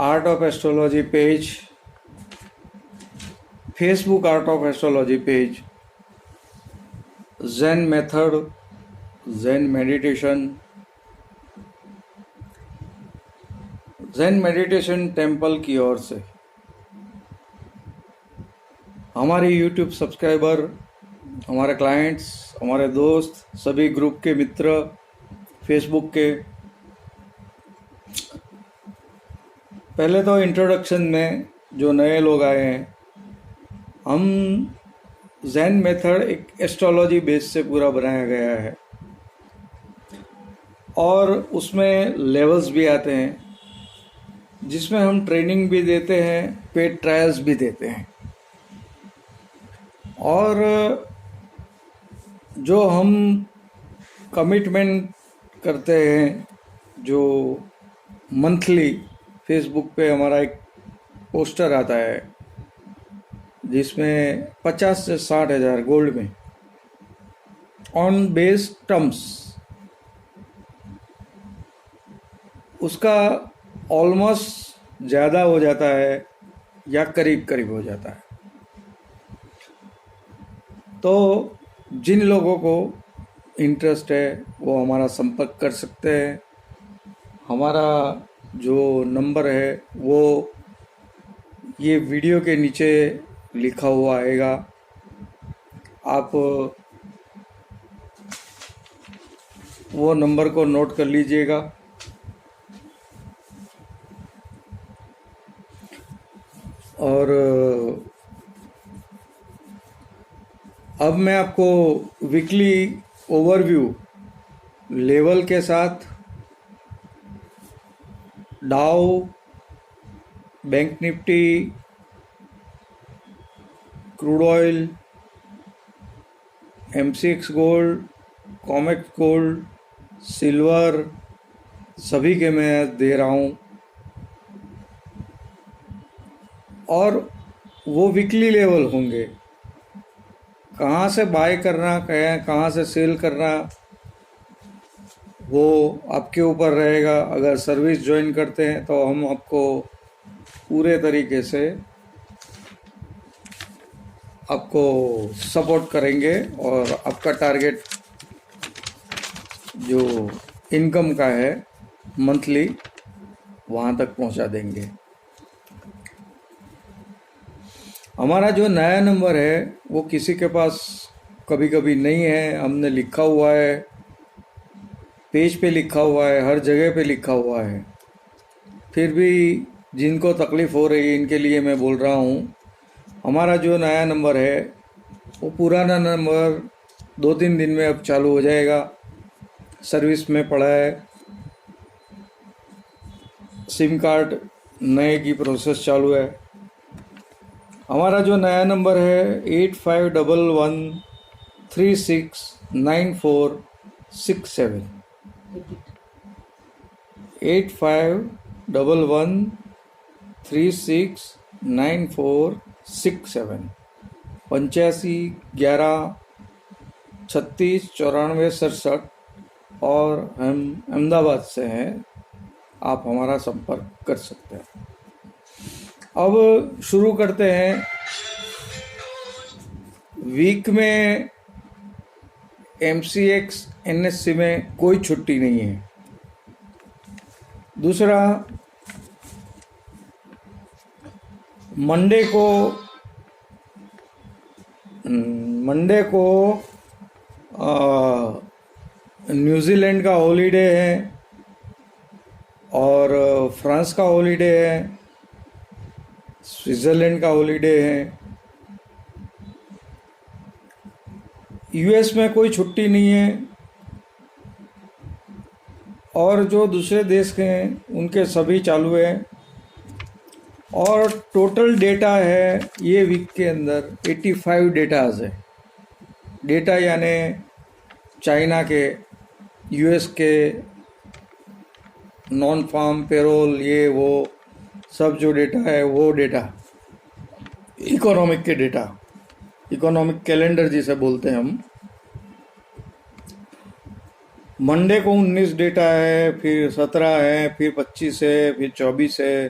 Art of astrology page, Facebook art of astrology page, Zen method, Zen meditation, Zen meditation temple की ओर से हमारे YouTube subscriber, हमारे clients, हमारे दोस्त, सभी ग्रुप के मित्र, फेसबुक के, पहले तो इंट्रोडक्शन में जो नए लोग आए हैं, हम ज़ेन मेथड एक एस्ट्रोलॉजी बेस से पूरा बनाया गया है और उसमें लेवल्स भी आते हैं जिसमें हम ट्रेनिंग भी देते हैं, पेड ट्रायल्स भी देते हैं और जो हम कमिटमेंट करते हैं, जो मंथली फेसबुक पे हमारा एक पोस्टर आता है जिसमें 50 से 60 हज़ार गोल्ड में ऑन बेस टर्म्स, उसका ऑलमोस्ट ज़्यादा हो जाता है या करीब करीब हो जाता है। तो जिन लोगों को इंटरेस्ट है वो हमारा संपर्क कर सकते हैं। हमारा जो नंबर है वो ये वीडियो के नीचे लिखा हुआ आएगा, आप वो नंबर को नोट कर लीजिएगा। और अब मैं आपको वीकली ओवरव्यू लेवल के साथ डाउ, bank Nifty, crude oil, MCX gold, COMEX gold, silver, सभी के मैं दे रहा हूँ और वो वीकली लेवल होंगे। कहाँ से बाय करना, कहाँ से सेल करना, वो आपके ऊपर रहेगा। अगर सर्विस ज्वाइन करते हैं तो हम आपको पूरे तरीके से आपको सपोर्ट करेंगे और आपका टारगेट जो इनकम का है मंथली वहाँ तक पहुँचा देंगे। हमारा जो नया नंबर है वो किसी के पास कभी कभी नहीं है, हमने लिखा हुआ है, पेज पे लिखा हुआ है, हर जगह पे लिखा हुआ है, फिर भी जिनको तकलीफ़ हो रही है इनके लिए मैं बोल रहा हूँ। हमारा जो नया नंबर है वो पुराना नंबर 2-3 दिन में अब चालू हो जाएगा, सर्विस में पड़ा है। सिम कार्ड नए की प्रोसेस चालू है। हमारा जो नया नंबर है 8511369467, 8511369467, 8511369467 और हम अहमदाबाद से हैं, आप हमारा संपर्क कर सकते हैं। अब शुरू करते हैं। वीक में MCX NSE में कोई छुट्टी नहीं है। दूसरा, मंडे को न्यूजीलैंड का हॉलीडे है और फ्रांस का हॉलीडे है, स्विट्ज़रलैंड का हॉलीडे है। US में कोई छुट्टी नहीं है और जो दूसरे देश के हैं उनके सभी चालू है। और टोटल डेटा है ये वीक के अंदर 85 डेटाज है। डेटा यानी चाइना के, US के, नॉन फार्म पेरोल, ये वो सब जो डेटा है वो डेटा इकोनॉमिक के डेटा, इकोनॉमिक कैलेंडर जिसे बोलते हैं हम। मंडे को 19 डेटा है, फिर 17 है, फिर 25 है, फिर 24 है,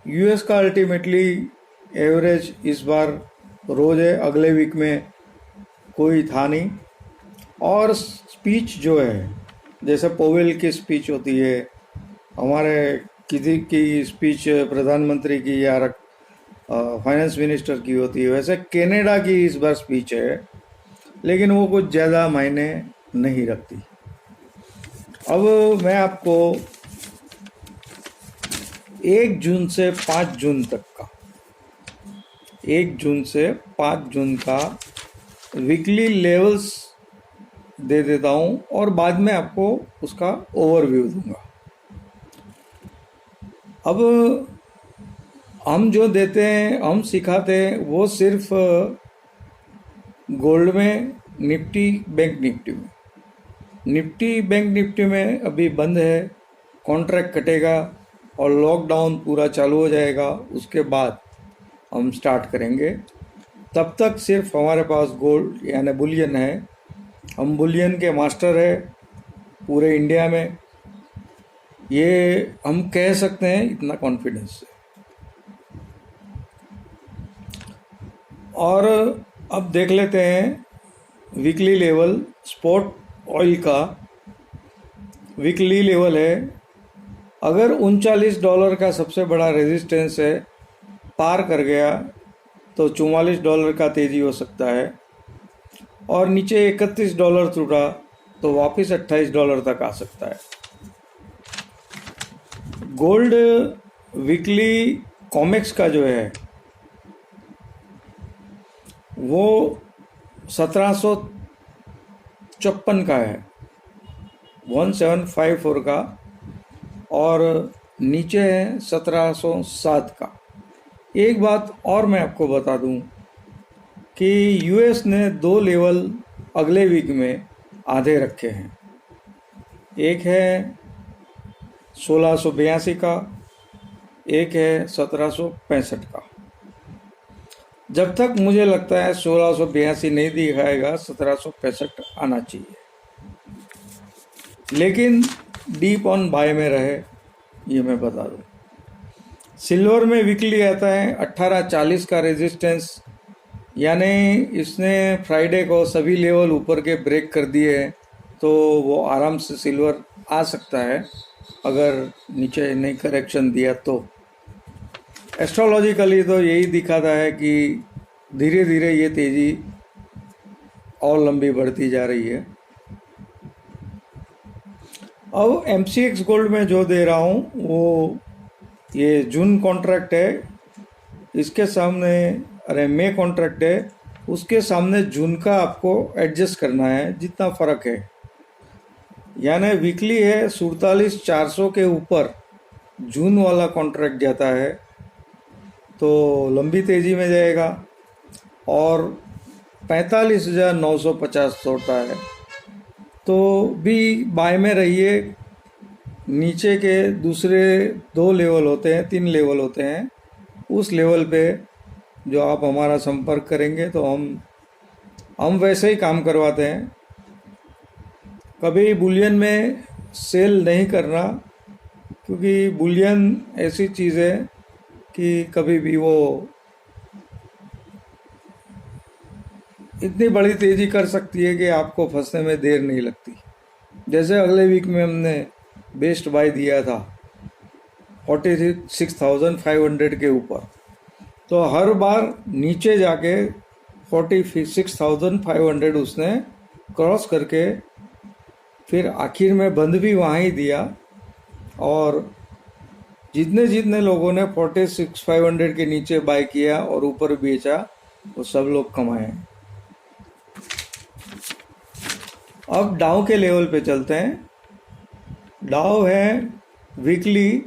यूएस का अल्टीमेटली एवरेज इस बार रोज है, अगले वीक में कोई था नहीं। और स्पीच जो है, जैसे पोवेल की स्पीच होती है, हमारे किसी की स्पीच प्रधानमंत्री की या फाइनेंस मिनिस्टर की होती है, वैसे कनाडा की इस बार स्पीच है, लेकिन वो कुछ ज़्यादा मायने नहीं रखती। अब मैं आपको 1 जून से 5 जून तक का, 1 जून से 5 जून का वीकली लेवल्स दे देता हूँ और बाद में आपको उसका ओवरव्यू दूंगा। अब हम जो देते हैं, हम सिखाते हैं, वो सिर्फ गोल्ड में, निफ्टी, बैंक निफ्टी में। निफ्टी बैंक निफ्टी में अभी बंद है, कॉन्ट्रैक्ट कटेगा और लॉकडाउन पूरा चालू हो जाएगा, उसके बाद हम स्टार्ट करेंगे। तब तक सिर्फ हमारे पास गोल्ड यानी बुलियन है। हम बुलियन के मास्टर है पूरे इंडिया में, ये हम कह सकते हैं इतना कॉन्फिडेंस से। और अब देख लेते हैं वीकली लेवल। स्पॉट ऑयल का वीकली लेवल है, अगर $39 का सबसे बड़ा रेजिस्टेंस है, पार कर गया तो $44 का तेज़ी हो सकता है, और नीचे $31 टूटा तो वापस $28 तक आ सकता है। गोल्ड वीकली कॉमेक्स का जो है वो 1754 का है, 1754 का, और नीचे है 1707 का। एक बात और मैं आपको बता दूं कि यूएस ने 2 लेवल अगले वीक में आधे रखे हैं। एक है 1682 का, एक है 1765 का। जब तक मुझे लगता है 1682 नहीं दिखाएगा, 1765 आना चाहिए, लेकिन डीप ऑन बाय में रहे, ये मैं बता दूं। सिल्वर में वीकली आता है 1840 का रेजिस्टेंस, यानी इसने फ्राइडे को सभी लेवल ऊपर के ब्रेक कर दिए हैं, तो वो आराम से सिल्वर आ सकता है अगर नीचे नहीं करेक्शन दिया तो। एस्ट्रोलॉजिकली तो यही दिखाता है कि धीरे धीरे ये तेज़ी और लंबी बढ़ती जा रही है। अब MCX गोल्ड में जो दे रहा हूँ वो ये जून कॉन्ट्रैक्ट है, इसके सामने, अरे मई कॉन्ट्रैक्ट है, उसके सामने जून का आपको एडजस्ट करना है जितना फ़र्क है। यानी वीकली है 47,400 के ऊपर जून वाला कॉन्ट्रैक्ट जाता है तो लंबी तेज़ी में जाएगा, और 45,950 तोड़ता है तो भी बाय में रहिए। नीचे के दूसरे 2 लेवल होते हैं, 3 लेवल होते हैं, उस लेवल पे जो आप हमारा संपर्क करेंगे तो हम वैसे ही काम करवाते हैं। कभी बुलियन में सेल नहीं करना, क्योंकि बुलियन ऐसी चीज़ है कि कभी भी वो इतनी बड़ी तेज़ी कर सकती है कि आपको फंसने में देर नहीं लगती। जैसे अगले वीक में हमने बेस्ट बाय दिया था 46,500 के ऊपर, तो हर बार नीचे जाके 46,500 उसने क्रॉस करके फिर आखिर में बंद भी वहाँ ही दिया, और जितने लोगों ने 46,500 के नीचे बाय किया और ऊपर बेचा वो सब लोग कमाए। अब डाउ के लेवल पे चलते हैं। डाउ है वीकली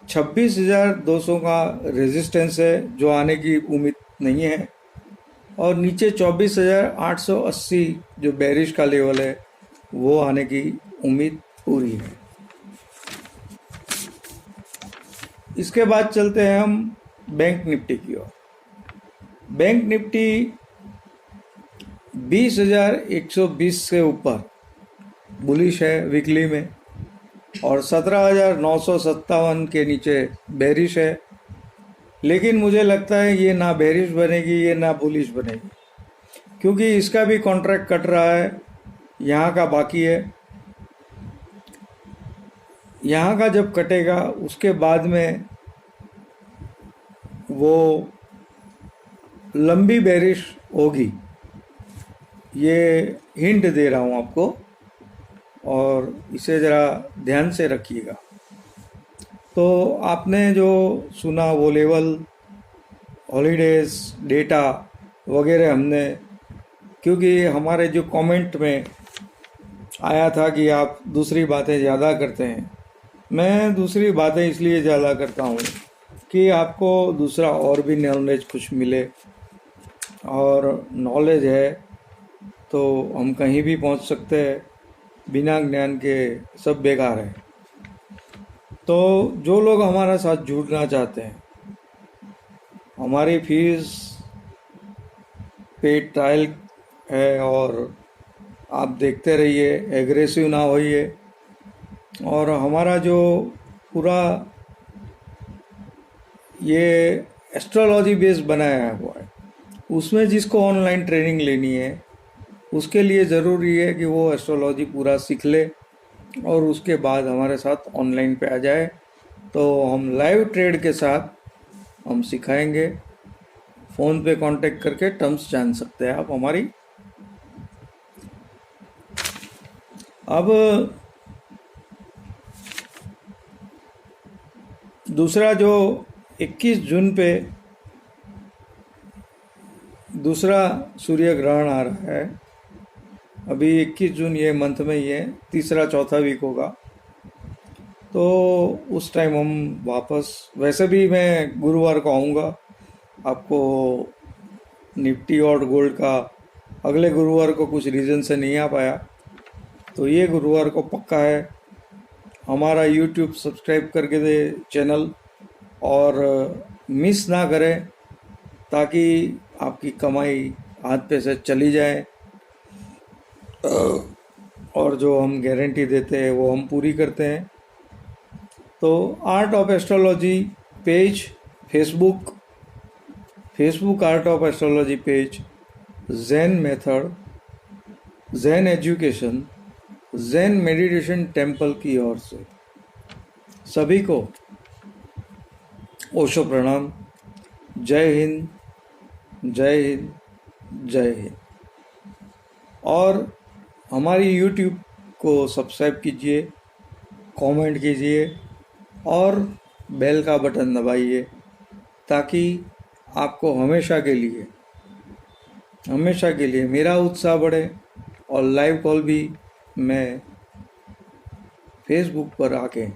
26,200 का रेजिस्टेंस है जो आने की उम्मीद नहीं है, और नीचे 24,880 जो बेरिश का लेवल है वो आने की उम्मीद पूरी है। इसके बाद चलते हैं हम बैंक निफ्टी की ओर। बैंक निफ्टी 20,120 से ऊपर बुलिश है वीकली में, और 17,957 के नीचे बेरिश है, लेकिन मुझे लगता है ये ना बेरिश बनेगी, ये ना बुलिश बनेगी, क्योंकि इसका भी कॉन्ट्रैक्ट कट रहा है, यहाँ का बाकी है। यहाँ का जब कटेगा उसके बाद में वो लंबी बेरिश होगी, ये हिंट दे रहा हूँ आपको, और इसे ज़रा ध्यान से रखिएगा। तो आपने जो सुना वो लेवल, हॉलीडेज़, डेटा वगैरह हमने, क्योंकि हमारे जो कमेंट में आया था कि आप दूसरी बातें ज़्यादा करते हैं, मैं दूसरी बातें इसलिए ज़्यादा करता हूँ कि आपको दूसरा और भी नॉलेज कुछ मिले, और नॉलेज है तो हम कहीं भी पहुँच सकते हैं, बिना ज्ञान के सब बेकार है। तो जो लोग हमारे साथ जुड़ना चाहते हैं, हमारी फीस पेड ट्रायल है, और आप देखते रहिए, एग्रेसिव ना होइए, और हमारा जो पूरा ये एस्ट्रोलॉजी बेस बनाया हुआ है, उसमें जिसको ऑनलाइन ट्रेनिंग लेनी है उसके लिए ज़रूरी है कि वो एस्ट्रोलॉजी पूरा सीख ले और उसके बाद हमारे साथ ऑनलाइन पे आ जाए। तो हम लाइव ट्रेड के साथ हम सिखाएंगे, फ़ोन पे कांटेक्ट करके टर्म्स जान सकते हैं आप हमारी। अब दूसरा जो 21 जून पे दूसरा सूर्य ग्रहण आ रहा है, अभी 21 जून ये मंथ में ही है, तीसरा चौथा वीक होगा, तो उस टाइम हम वापस, वैसे भी मैं गुरुवार को आऊँगा, आपको निफ्टी और गोल्ड का अगले गुरुवार को कुछ रीज़न से नहीं आ पाया, तो ये गुरुवार को पक्का है। हमारा यूट्यूब सब्सक्राइब करके दे चैनल, और मिस ना करें, ताकि आपकी कमाई हाथ पे से चली जाए, और जो हम गारंटी देते हैं वो हम पूरी करते हैं। तो art of astrology page, Facebook art of astrology page, Zen method, Zen education, Zen meditation temple की ओर से सभी को ओशो प्रणाम। जय हिंद, जय हिंद, जय हिंद। और हमारी यूट्यूब को सब्सक्राइब कीजिए, कमेंट कीजिए और बेल का बटन दबाइए, ताकि आपको हमेशा के लिए मेरा उत्साह बढ़े, और लाइव कॉल भी मैं फेसबुक पर आके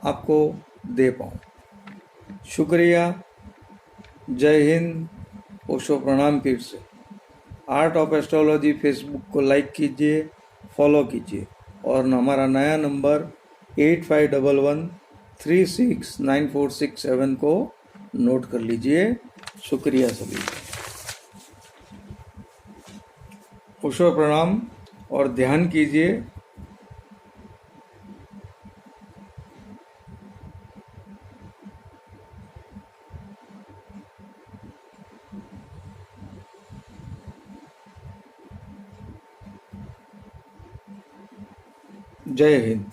आपको दे पाऊँ। शुक्रिया, जय हिंद, ओशो प्रणाम। फिर से आर्ट ऑफ एस्ट्रोलॉजी फेसबुक को लाइक कीजिए, फॉलो कीजिए, और हमारा नया नंबर 8511369467 को नोट कर लीजिए। शुक्रिया सभी, ओशो प्रणाम, और ध्यान कीजिए। जय हिंद।